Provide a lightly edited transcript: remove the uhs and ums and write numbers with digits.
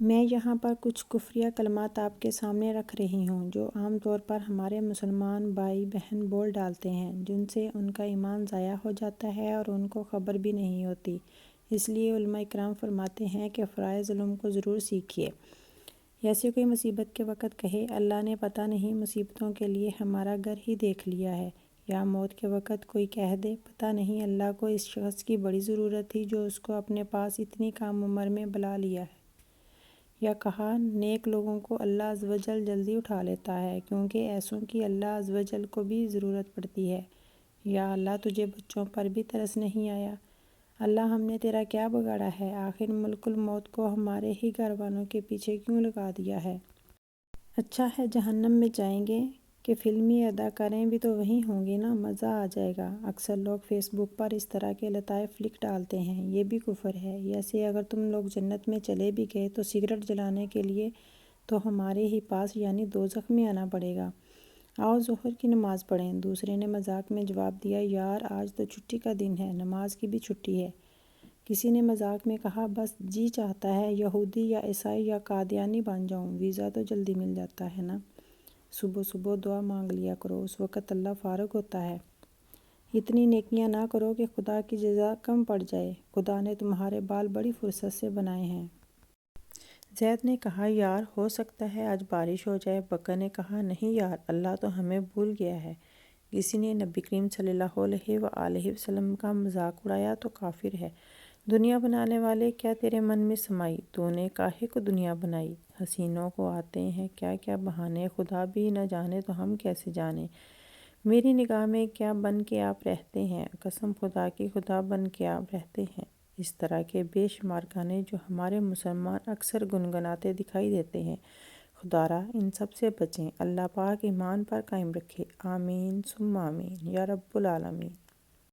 میں یہاں پر کچھ کفریہ کلمات آپ کے سامنے رکھ رہی ہوں جو عام طور پر ہمارے مسلمان بھائی بہن بول ڈالتے ہیں، جن سے ان کا ایمان ضائع ہو جاتا ہے اور ان کو خبر بھی نہیں ہوتی۔ اس لیے علماء کرام فرماتے ہیں کہ فرائض علم کو ضرور سیکھیے۔ ایسی کوئی مصیبت کے وقت کہے اللہ نے پتہ نہیں مصیبتوں کے لیے ہمارا گھر ہی دیکھ لیا ہے، یا موت کے وقت کوئی کہہ دے پتہ نہیں اللہ کو اس شخص کی بڑی ضرورت تھی جو اس کو اپنے پاس اتنی کم عمر میں بلا لیا ہے، یا کہا نیک لوگوں کو اللہ عز و جل جلدی اٹھا لیتا ہے کیونکہ ایسوں کی اللہ عز و جل کو بھی ضرورت پڑتی ہے، یا اللہ تجھے بچوں پر بھی ترس نہیں آیا، اللہ ہم نے تیرا کیا بگاڑا ہے، آخر ملک الموت کو ہمارے ہی گھر والوں کے پیچھے کیوں لگا دیا ہے۔ اچھا ہے جہنم میں جائیں گے کہ فلمی اداکاریں بھی تو وہیں ہوں گی نا، مزہ آ جائے گا۔ اکثر لوگ فیس بک پر اس طرح کے لطائف لکھ ڈالتے ہیں، یہ بھی کفر ہے۔ ایسے اگر تم لوگ جنت میں چلے بھی گئے تو سگریٹ جلانے کے لیے تو ہمارے ہی پاس یعنی دوزخ میں آنا پڑے گا۔ آؤ ظہر کی نماز پڑھیں۔ دوسرے نے مذاق میں جواب دیا، یار آج تو چھٹی کا دن ہے، نماز کی بھی چھٹی ہے۔ کسی نے مذاق میں کہا، بس جی چاہتا ہے یہودی یا عیسائی یا قادیانی بن جاؤں، ویزا تو جلدی مل جاتا ہے نا۔ صبح صبح دعا مانگ لیا کرو، اس وقت اللہ فارغ ہوتا ہے۔ اتنی نیکیاں نہ کرو کہ خدا کی جزا کم پڑ جائے، خدا نے تمہارے بال بڑی فرصت سے بنائے ہیں۔ زید نے کہا، یار ہو سکتا ہے آج بارش ہو جائے۔ بکر نے کہا، نہیں یار اللہ تو ہمیں بھول گیا ہے۔ کسی نے نبی کریم صلی اللہ علیہ وآلہ وسلم کا مذاق اڑایا تو کافر ہے۔ دنیا بنانے والے کیا تیرے من میں سمائی، تو نے کاہے کو دنیا بنائی۔ حسینوں کو آتے ہیں کیا کیا بہانے، خدا بھی نہ جانے تو ہم کیسے جانیں۔ میری نگاہ میں کیا بن کے آپ رہتے ہیں، قسم خدا کی خدا بن کے آپ رہتے ہیں۔ اس طرح کے بے شمار گانے جو ہمارے مسلمان اکثر گنگناتے دکھائی دیتے ہیں، خدارا ان سب سے بچیں۔ اللہ پاک ایمان پر قائم رکھے، آمین ثم آمین یا رب العالمین۔